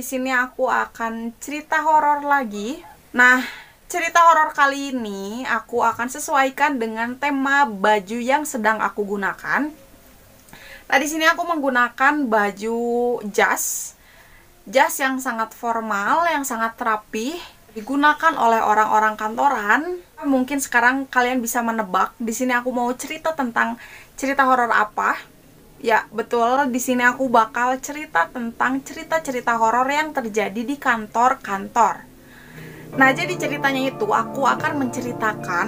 di sini aku akan cerita horor lagi. Nah, cerita horor kali ini aku akan sesuaikan dengan tema baju yang sedang aku gunakan. Nah, di sini aku menggunakan baju jas yang sangat formal, yang sangat rapih, digunakan oleh orang-orang kantoran. Mungkin sekarang kalian bisa menebak di sini aku mau cerita tentang cerita horor apa. Ya, betul, di sini aku bakal cerita tentang cerita-cerita horor yang terjadi di kantor-kantor. Nah, jadi ceritanya itu aku akan menceritakan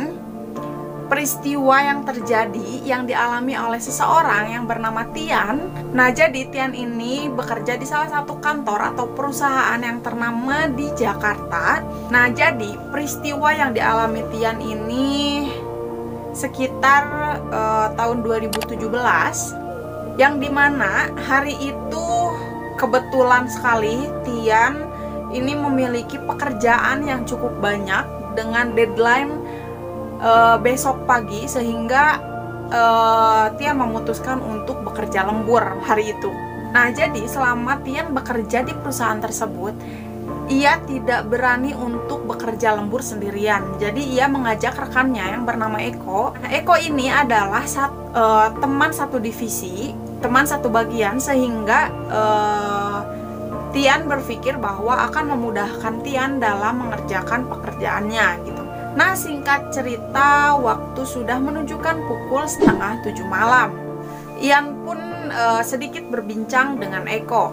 peristiwa yang terjadi yang dialami oleh seseorang yang bernama Tian. Nah, jadi Tian ini bekerja di salah satu kantor atau perusahaan yang ternama di Jakarta. Nah, jadi peristiwa yang dialami Tian ini sekitar tahun 2017, yang dimana hari itu kebetulan sekali Tian ini memiliki pekerjaan yang cukup banyak dengan deadline besok pagi, sehingga Tian memutuskan untuk bekerja lembur hari itu. Nah, jadi selama Tian bekerja di perusahaan tersebut, ia tidak berani untuk bekerja lembur sendirian. Jadi ia mengajak rekannya yang bernama Eko. Nah, Eko ini adalah teman satu divisi, teman satu bagian, sehingga Tian berpikir bahwa akan memudahkan Tian dalam mengerjakan pekerjaannya gitu. Nah, singkat cerita, waktu sudah menunjukkan pukul 6:30 malam. Ian pun sedikit berbincang dengan Eko.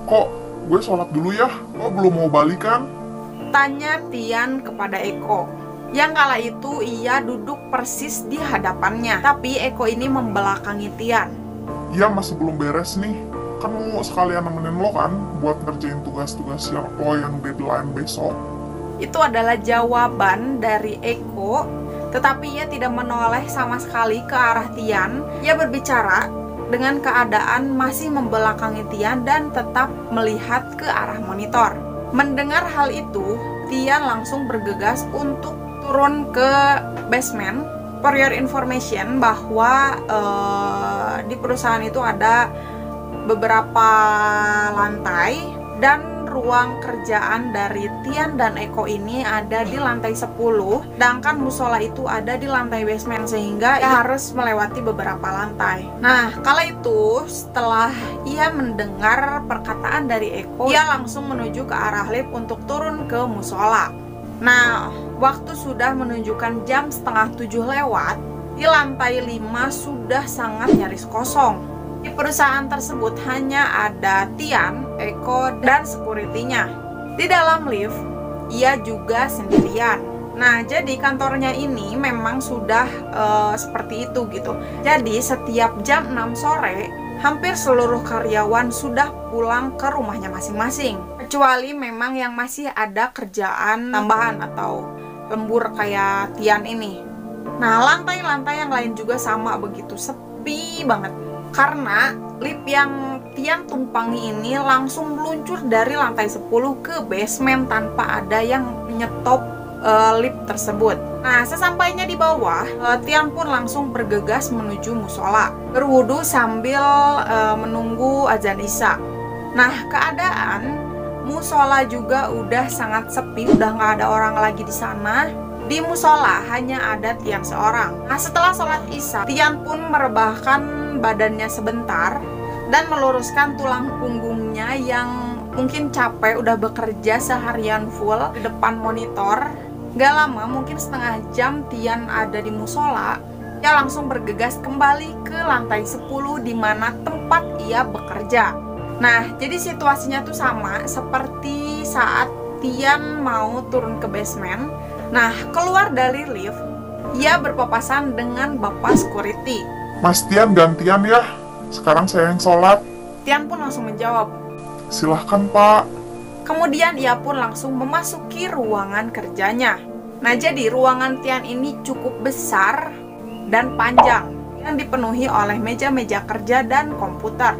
Kok gue sholat dulu ya? Kok belum mau balikan? Tanya Tian kepada Eko. Yang kala itu ia duduk persis di hadapannya, tapi Eko ini membelakangi Tian. Iya, masih belum beres nih. Kan mau sekalian nemenin lo kan buat ngerjain tugas-tugas yang deadline besok. Itu adalah jawaban dari Eko, tetapi ia tidak menoleh sama sekali ke arah Tian. Ia berbicara dengan keadaan masih membelakangi Tian dan tetap melihat ke arah monitor. Mendengar hal itu, Tian langsung bergegas untuk turun ke basement. For your information, bahwa di perusahaan itu ada beberapa lantai, dan ruang kerjaan dari Tian dan Eko ini ada di lantai 10, sedangkan musola itu ada di lantai basement, sehingga ia harus melewati beberapa lantai. Nah, kala itu setelah ia mendengar perkataan dari Eko, ia langsung menuju ke arah lift untuk turun ke musola. Nah, waktu sudah menunjukkan jam 6:30 lewat, di lantai 5 sudah sangat nyaris kosong. Di perusahaan tersebut hanya ada Tian, Eko, dan security-nya. Di dalam lift, ia juga sendirian. Nah, jadi kantornya ini memang sudah seperti itu gitu. Jadi setiap jam 6 sore, hampir seluruh karyawan sudah pulang ke rumahnya masing-masing. Kecuali memang yang masih ada kerjaan tambahan atau lembur kayak Tian ini. Nah, lantai-lantai yang lain juga sama begitu, sepi banget. Karena lift yang Tian tumpangi ini langsung meluncur dari lantai 10 ke basement tanpa ada yang menyetop lift tersebut. Nah, sesampainya di bawah, Tian pun langsung bergegas menuju musola, berwudu sambil menunggu azan Isya. Nah, keadaan musola juga udah sangat sepi, udah nggak ada orang lagi di sana. Di musola hanya ada Tian seorang. Nah, setelah sholat Isya, Tian pun merebahkan badannya sebentar dan meluruskan tulang punggungnya yang mungkin capek, udah bekerja seharian full di depan monitor. Gak lama, mungkin setengah jam Tian ada di musola, ia langsung bergegas kembali ke lantai 10 di mana tempat ia bekerja. Nah, jadi situasinya tuh sama seperti saat Tian mau turun ke basement. Nah, keluar dari lift, ia berpapasan dengan bapak security. Mas Tian gantian ya, sekarang saya yang sholat. Tian pun langsung menjawab, Silahkan pak. kemudian ia pun langsung memasuki ruangan kerjanya. Nah, jadi ruangan Tian ini cukup besar dan panjang, yang dipenuhi oleh meja-meja kerja dan komputer.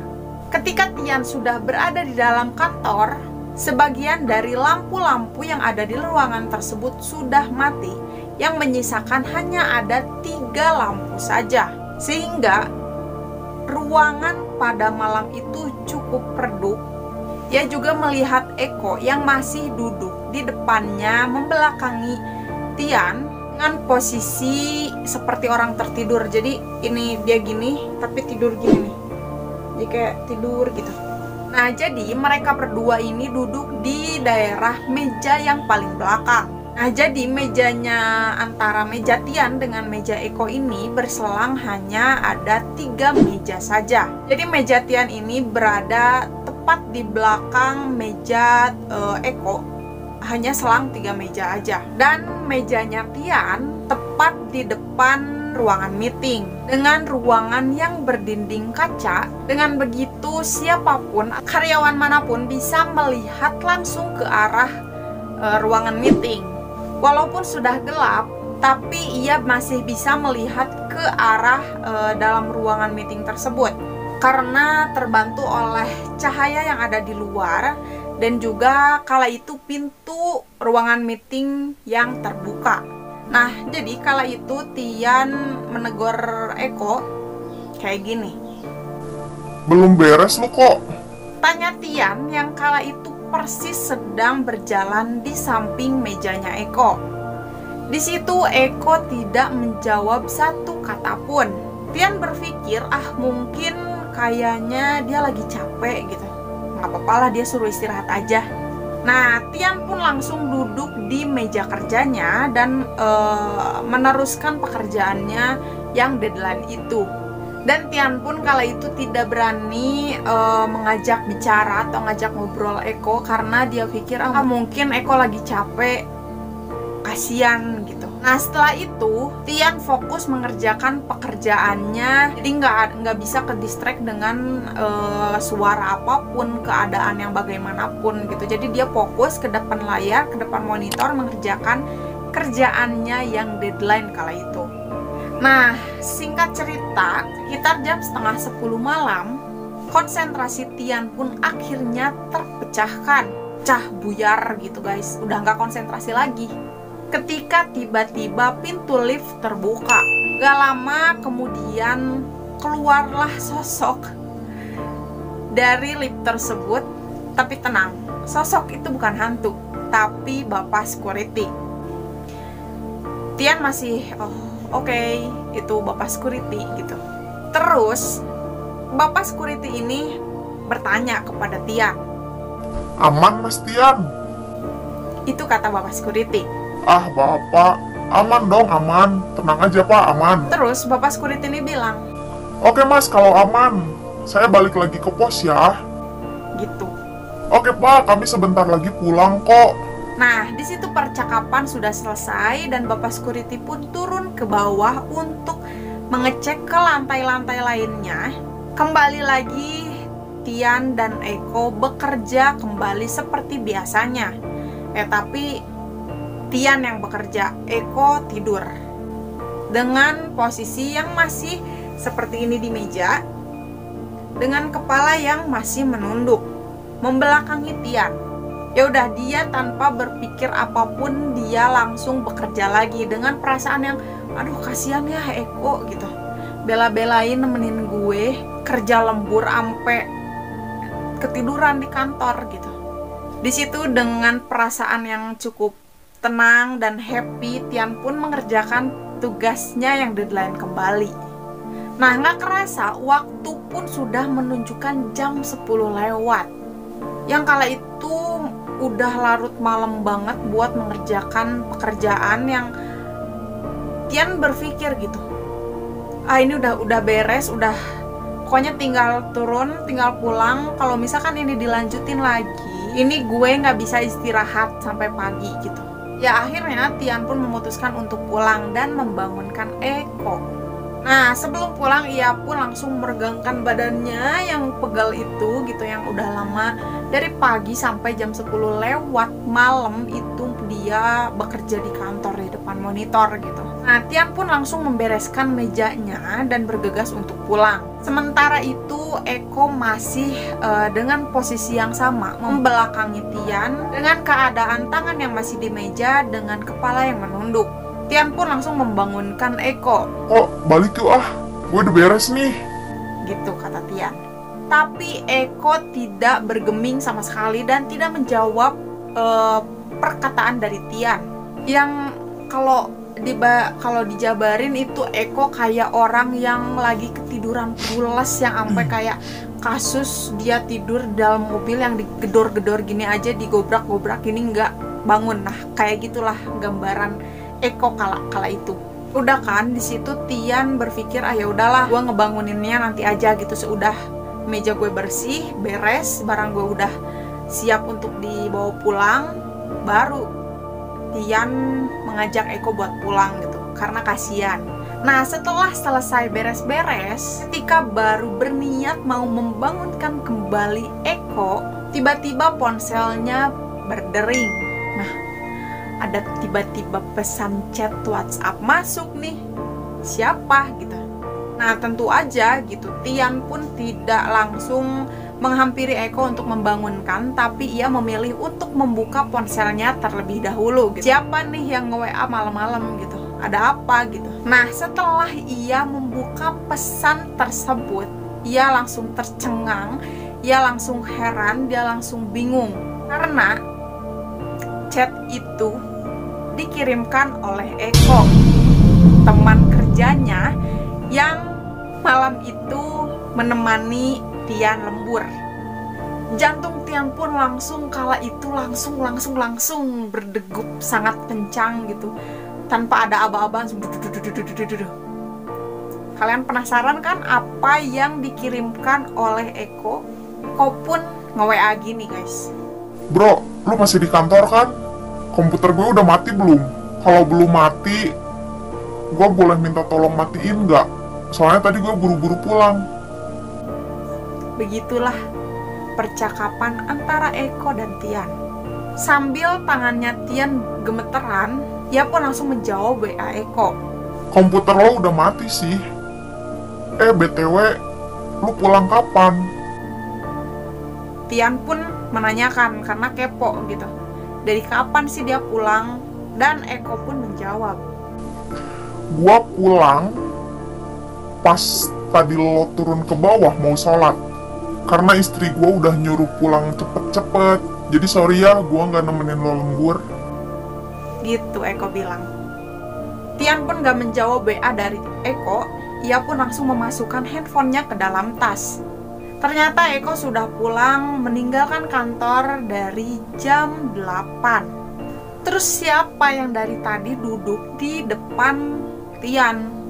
Ketika Tian sudah berada di dalam kantor, sebagian dari lampu-lampu yang ada di ruangan tersebut sudah mati, yang menyisakan hanya ada 3 lampu saja. Sehingga ruangan pada malam itu cukup redup, Ia juga melihat Eko yang masih duduk di depannya membelakangi Tian dengan posisi seperti orang tertidur. Jadi ini dia gini tapi tidur gini nih. Jadi kayak tidur gitu. Nah, jadi mereka berdua ini duduk di daerah meja yang paling belakang. Nah, jadi mejanya antara meja Tian dengan meja Eko ini berselang hanya ada 3 meja saja. Jadi meja Tian ini berada tepat di belakang meja Eko, hanya selang 3 meja aja. Dan mejanya Tian tepat di depan ruangan meeting dengan ruangan yang berdinding kaca. Dengan begitu siapapun, karyawan manapun bisa melihat langsung ke arah ruangan meeting. Walaupun sudah gelap, tapi ia masih bisa melihat ke arah dalam ruangan meeting tersebut karena terbantu oleh cahaya yang ada di luar dan juga kala itu pintu ruangan meeting yang terbuka. Nah, jadi kala itu Tian menegur Eko kayak gini. Belum beres lo kok? Tanya Tian yang kala itu persis sedang berjalan di samping mejanya Eko. Di situ Eko tidak menjawab satu kata pun. Tian berpikir, mungkin kayaknya dia lagi capek gitu. Nggak apa-apa lah, dia suruh istirahat aja. Nah, Tian pun langsung duduk di meja kerjanya dan meneruskan pekerjaannya yang deadline itu. Dan Tian pun kala itu tidak berani mengajak bicara atau ngajak ngobrol Eko karena dia pikir mungkin Eko lagi capek, kasihan gitu. Nah, setelah itu Tian fokus mengerjakan pekerjaannya, jadi nggak bisa ke distract dengan suara apapun, keadaan yang bagaimanapun gitu. Jadi dia fokus ke depan layar, ke depan monitor mengerjakan kerjaannya yang deadline kala itu. Nah, singkat cerita, sekitar jam setengah 10 malam, konsentrasi Tian pun akhirnya terpecahkan. Pecah buyar gitu guys, udah nggak konsentrasi lagi. Ketika tiba-tiba pintu lift terbuka. Gak lama kemudian keluarlah sosok dari lift tersebut. Tapi tenang, sosok itu bukan hantu, tapi bapak security. Tian masih, Oke, itu bapak security gitu. Terus bapak security ini bertanya kepada Tian. Aman Mas Tian? Itu kata bapak security. Bapak, aman dong, aman. Tenang aja Pak, aman. Terus bapak security ini bilang, Oke Mas, kalau aman, saya balik lagi ke pos ya. Gitu. Oke Pak, kami sebentar lagi pulang kok. Nah, di situ percakapan sudah selesai dan bapak security pun turun ke bawah untuk mengecek ke lantai-lantai lainnya. Kembali lagi Tian dan Eko bekerja kembali seperti biasanya. Tapi Tian yang bekerja, Eko tidur. Dengan posisi yang masih seperti ini di meja, dengan kepala yang masih menunduk, membelakangi Tian. Ya udah, dia tanpa berpikir apapun dia langsung bekerja lagi dengan perasaan yang kasihan ya Eko gitu, bela-belain nemenin gue kerja lembur ampe ketiduran di kantor gitu. Di situ dengan perasaan yang cukup tenang dan happy, Tian pun mengerjakan tugasnya yang deadline kembali. Nah, nggak kerasa waktu pun sudah menunjukkan jam 10 lewat. Yang kala itu udah larut malam banget buat mengerjakan pekerjaan yang Tian berpikir gitu. Ini udah beres, udah pokoknya tinggal turun, tinggal pulang. Kalau misalkan ini dilanjutin lagi, ini gue nggak bisa istirahat sampai pagi gitu. Ya akhirnya Tian pun memutuskan untuk pulang dan membangunkan Eko. Nah, sebelum pulang ia pun langsung meregangkan badannya yang pegal itu gitu, yang udah lama dari pagi sampai jam 10 lewat malam itu dia bekerja di kantor di depan monitor gitu. Nah, Tian pun langsung membereskan mejanya dan bergegas untuk pulang. Sementara itu Eko masih dengan posisi yang sama membelakangi Tian dengan keadaan tangan yang masih di meja dengan kepala yang menunduk. Tian pun langsung membangunkan Eko. Kok balik yuk gue udah beres nih. Gitu kata Tian. Tapi Eko tidak bergeming sama sekali dan tidak menjawab perkataan dari Tian. Yang kalau dijabarin itu Eko kayak orang yang lagi ketiduran pules, yang sampai kayak kasus dia tidur dalam mobil yang digedor-gedor gini aja, digobrak-gobrak gini nggak bangun. Nah, kayak gitulah gambaran Eko kala itu. Udah kan, di situ Tian berpikir, ya udahlah, gue ngebanguninnya nanti aja gitu. Seudah meja gue bersih, beres, barang gue udah siap untuk dibawa pulang, baru Tian mengajak Eko buat pulang gitu, karena kasihan. Nah, setelah selesai beres-beres, ketika baru berniat mau membangunkan kembali Eko, tiba-tiba ponselnya berdering. Nah, ada tiba-tiba pesan chat WhatsApp masuk nih. Siapa gitu? Nah, tentu aja gitu, Tian pun tidak langsung menghampiri Eko untuk membangunkan, tapi ia memilih untuk membuka ponselnya terlebih dahulu gitu. Siapa nih yang nge-WA malam-malam gitu? Ada apa gitu? Nah, setelah ia membuka pesan tersebut, ia langsung tercengang, ia langsung heran, dia langsung bingung. Karena chat itu dikirimkan oleh Eko, teman kerjanya yang malam itu menemani Tian lembur. Jantung Tian pun langsung kala itu langsung berdegup sangat kencang gitu, tanpa ada aba-aba. Kalian penasaran kan apa yang dikirimkan oleh Eko? Eko pun nge-WA gini, guys. Bro, lu masih di kantor kan? Komputer gue udah mati belum? Kalau belum mati, gue boleh minta tolong matiin nggak? Soalnya tadi gue buru-buru pulang. Begitulah percakapan antara Eko dan Tian. Sambil tangannya Tian gemeteran, ia pun langsung menjawab WA Eko. Komputer lo udah mati sih. BTW, lu pulang kapan? Tian pun menanyakan karena kepo gitu. Dari kapan sih dia pulang? Dan Eko pun menjawab, Gua pulang pas tadi lo turun ke bawah mau sholat. Karena istri gue udah nyuruh pulang cepet-cepet. Jadi sorry ya, gue nggak nemenin lo lembur. Gitu Eko bilang. Tian pun gak menjawab WA dari Eko. Ia pun langsung memasukkan handphonenya ke dalam tas. Ternyata Eko sudah pulang meninggalkan kantor dari jam 8. Terus siapa yang dari tadi duduk di depan Tian,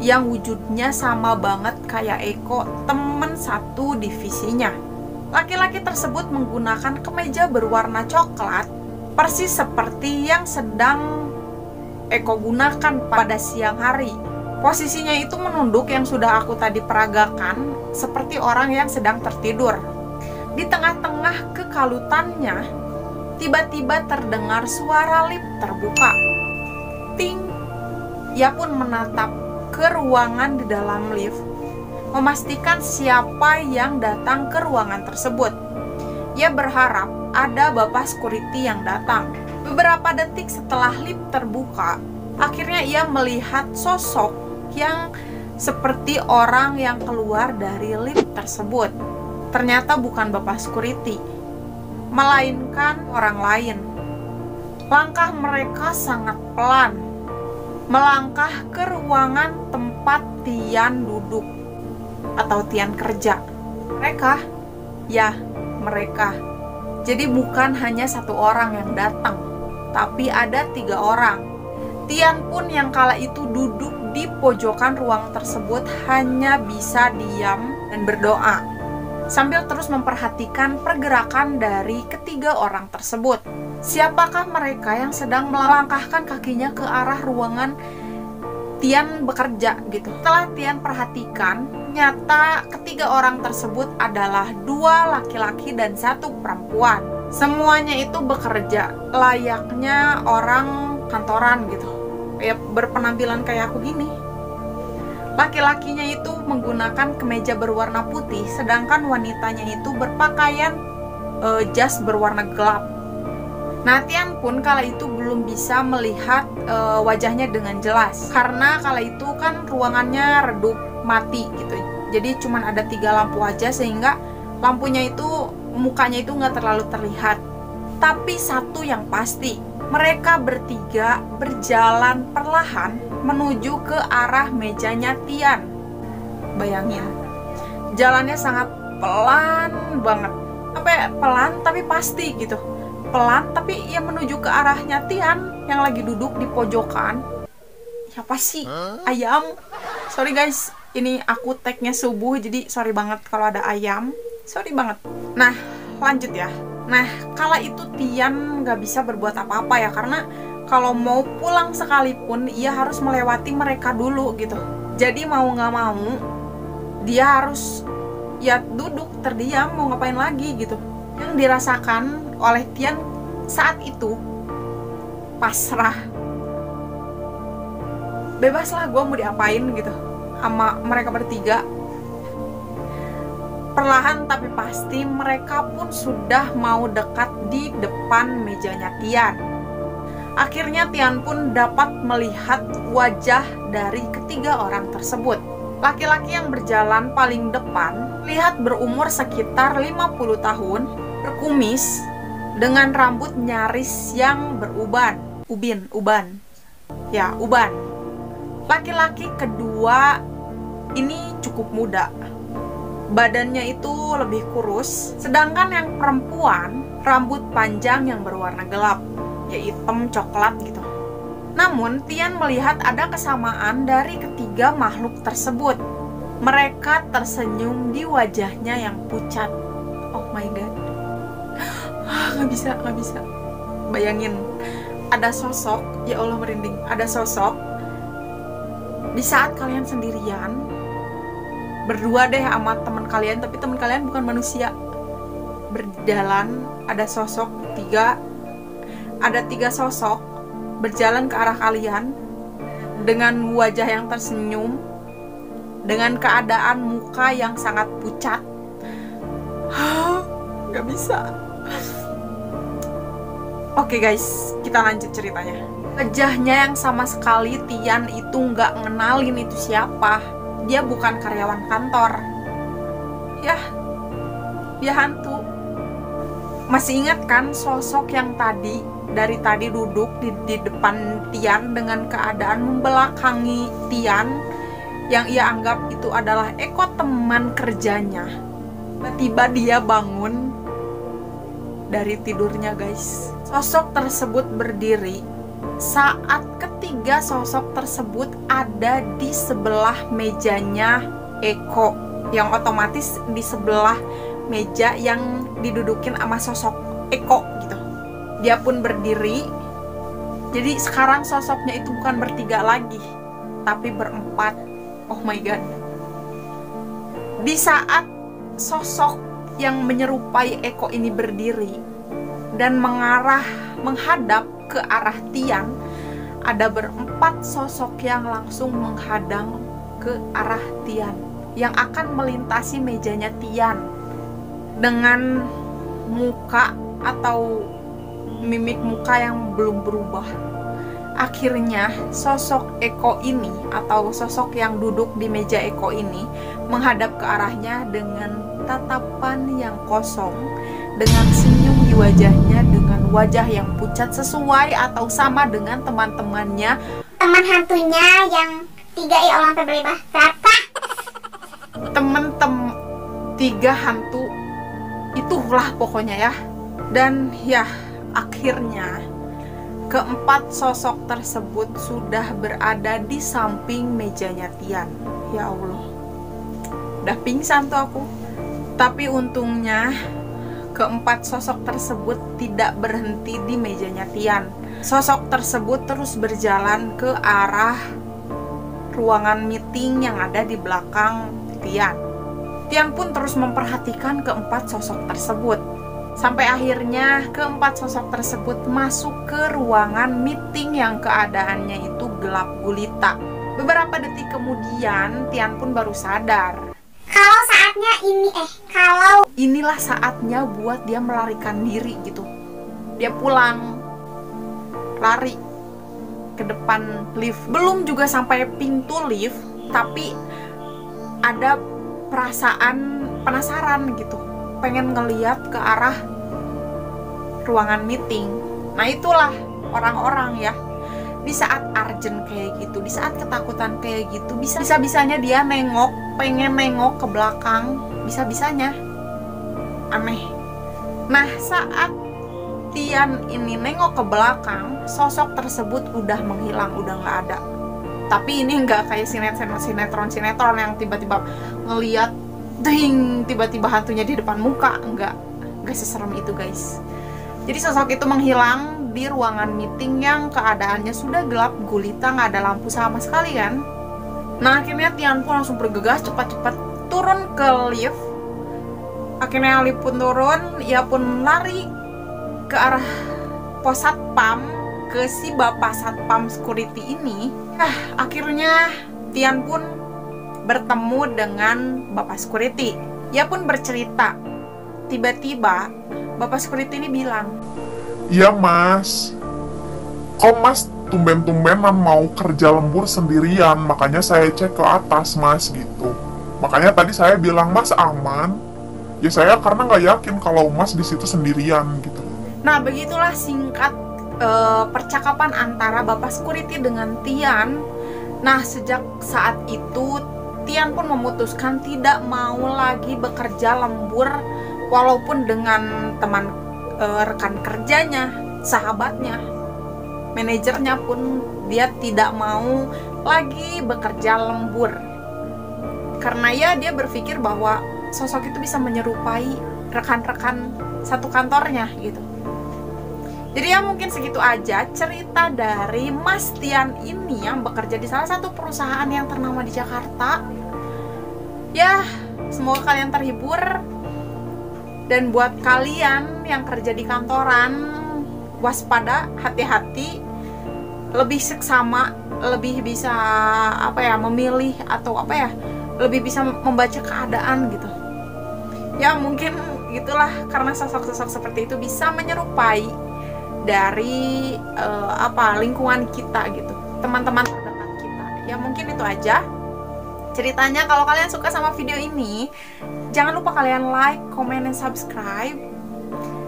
yang wujudnya sama banget kayak Eko, temen satu divisinya. Laki-laki tersebut menggunakan kemeja berwarna coklat, persis seperti yang sedang Eko gunakan pada siang hari. Posisinya itu menunduk yang sudah aku tadi peragakan, seperti orang yang sedang tertidur. Di tengah-tengah kekalutannya, tiba-tiba terdengar suara lift terbuka. Ting! Ia pun menatap ke ruangan di dalam lift, memastikan siapa yang datang ke ruangan tersebut. Ia berharap ada bapak security yang datang. Beberapa detik setelah lift terbuka, akhirnya ia melihat sosok yang seperti orang yang keluar dari lift tersebut. Ternyata bukan bapak security, melainkan orang lain. Langkah mereka sangat pelan, melangkah ke ruangan tempat Tian duduk atau Tian kerja. Mereka, ya mereka. Jadi bukan hanya satu orang yang datang, tapi ada 3 orang. Tian pun yang kala itu duduk di pojokan ruang tersebut hanya bisa diam dan berdoa, sambil terus memperhatikan pergerakan dari ketiga orang tersebut. Siapakah mereka yang sedang melangkahkan kakinya ke arah ruangan Tian bekerja gitu? Setelah Tian perhatikan, nyata ketiga orang tersebut adalah 2 laki-laki dan 1 perempuan. Semuanya itu bekerja layaknya orang kantoran gitu, ya berpenampilan kayak aku gini. Laki-lakinya itu menggunakan kemeja berwarna putih, sedangkan wanitanya itu berpakaian jas berwarna gelap. Nah, Tian pun kala itu belum bisa melihat wajahnya dengan jelas, karena kala itu kan ruangannya redup mati gitu. Jadi cuman ada 3 lampu aja, sehingga lampunya itu, mukanya itu nggak terlalu terlihat. Tapi satu yang pasti, mereka bertiga berjalan perlahan menuju ke arah mejanya Tian. Bayangin, jalannya sangat pelan banget. Pelan tapi pasti gitu. Pelan tapi ya menuju ke arahnya Tian yang lagi duduk di pojokan. Siapa sih? Ayam. Sorry guys, ini aku tag-nya subuh, jadi sorry banget kalau ada ayam. Sorry banget. Nah, lanjut ya. Nah, kala itu Tian gak bisa berbuat apa-apa ya, karena kalau mau pulang sekalipun ia harus melewati mereka dulu gitu. Jadi mau gak mau dia harus ya duduk terdiam, mau ngapain lagi gitu. Yang dirasakan oleh Tian saat itu pasrah. Bebaslah gue mau diapain gitu sama mereka bertiga. Perlahan tapi pasti mereka pun sudah mau dekat di depan mejanya Tian. Akhirnya Tian pun dapat melihat wajah dari ketiga orang tersebut. Laki-laki yang berjalan paling depan lihat berumur sekitar 50 tahun, berkumis, dengan rambut nyaris yang beruban. Uban. Laki-laki kedua ini cukup muda. Badannya itu lebih kurus, sedangkan yang perempuan rambut panjang yang berwarna gelap, ya hitam coklat gitu. Namun Tian melihat ada kesamaan dari ketiga makhluk tersebut. Mereka tersenyum di wajahnya yang pucat. Oh my god, nggak bisa. Bayangin, ada sosok, ya Allah merinding, ada sosok di saat kalian sendirian, berdua deh sama teman kalian, tapi teman kalian bukan manusia, berjalan, ada tiga sosok berjalan ke arah kalian dengan wajah yang tersenyum, dengan keadaan muka yang sangat pucat. Gak bisa. Oke guys, kita lanjut ceritanya. Wajahnya yang sama sekali Tian itu nggak ngenalin itu siapa. Dia bukan karyawan kantor. Ya, dia hantu. Masih ingat kan sosok yang dari tadi duduk di depan Tian dengan keadaan membelakangi Tian, yang ia anggap itu adalah Eko, teman kerjanya. Tiba-tiba dia bangun dari tidurnya guys. Sosok tersebut berdiri saat ketiga sosok tersebut ada di sebelah mejanya Eko, yang otomatis di sebelah meja yang didudukin sama sosok Eko gitu. Dia pun berdiri. Jadi sekarang sosoknya itu bukan bertiga lagi, tapi berempat. Oh my god. Di saat sosok yang menyerupai Eko ini berdiri dan menghadap ke arah Tian, ada berempat sosok yang langsung menghadang ke arah Tian, yang akan melintasi mejanya Tian dengan muka atau mimik muka yang belum berubah. Akhirnya sosok Eko ini atau sosok yang duduk di meja Eko ini menghadap ke arahnya dengan tatapan yang kosong, dengan senyum di wajahnya, dengan wajah yang pucat sesuai atau sama dengan teman-temannya, teman hantunya yang tiga ya Allah sampai berapa temen-temen tiga hantu itulah pokoknya ya. Dan ya akhirnya keempat sosok tersebut sudah berada di samping mejanya Tian. Ya Allah, udah pingsan tuh aku. Tapi untungnya keempat sosok tersebut tidak berhenti di mejanya Tian. Sosok tersebut terus berjalan ke arah ruangan meeting yang ada di belakang Tian. Tian pun terus memperhatikan keempat sosok tersebut. Sampai akhirnya keempat sosok tersebut masuk ke ruangan meeting yang keadaannya itu gelap gulita. Beberapa detik kemudian Tian pun baru sadar kalau saatnya inilah saatnya buat dia melarikan diri gitu. Dia pulang, lari ke depan lift. Belum juga sampai pintu lift, tapi ada perasaan penasaran gitu, pengen ngeliat ke arah ruangan meeting. Nah itulah orang-orang ya, di saat urgent kayak gitu, di saat ketakutan kayak gitu, bisa-bisanya dia pengen nengok ke belakang, bisa-bisanya. Aneh. Nah saat Tian ini nengok ke belakang, sosok tersebut udah menghilang, udah nggak ada. Tapi ini nggak kayak sinetron yang tiba-tiba ngeliat, ding, tiba-tiba hantunya di depan muka. Nggak seserem itu guys. Jadi sosok itu menghilang di ruangan meeting yang keadaannya sudah gelap gulita, nggak ada lampu sama sekali kan. Nah akhirnya Tian pun langsung bergegas cepat-cepat turun ke lift. Akhirnya Ali pun turun, ia pun lari ke arah pos satpam, ke si bapak satpam security ini. Akhirnya Tian pun bertemu dengan bapak security. Ia pun bercerita. Tiba-tiba bapak security ini bilang, "Iya mas, kok mas tumben-tumbenan mau kerja lembur sendirian, makanya saya cek ke atas mas," gitu. Makanya tadi saya bilang, "Mas aman?" Ya saya karena nggak yakin kalau mas di situ sendirian gitu. Nah begitulah singkat percakapan antara bapak security dengan Tian. Nah sejak saat itu Tian pun memutuskan tidak mau lagi bekerja lembur, walaupun dengan teman rekan kerjanya, sahabatnya, manajernya pun dia tidak mau lagi bekerja lembur. Karena ya dia berpikir bahwa sosok itu bisa menyerupai rekan-rekan satu kantornya gitu. Jadi ya mungkin segitu aja cerita dari Mas Tian ini yang bekerja di salah satu perusahaan yang ternama di Jakarta. Ya, semoga kalian terhibur. Dan buat kalian yang kerja di kantoran, waspada, hati-hati, lebih seksama, lebih bisa memilih atau lebih bisa membaca keadaan gitu. Ya mungkin gitulah, karena sosok-sosok seperti itu bisa menyerupai dari lingkungan kita gitu, teman-teman terdekat kita. Ya mungkin itu aja ceritanya. Kalau kalian suka sama video ini, jangan lupa kalian like, comment, dan subscribe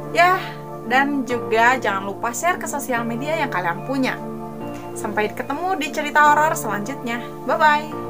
ya, dan juga jangan lupa share ke sosial media yang kalian punya. Sampai ketemu di cerita horor selanjutnya. Bye bye.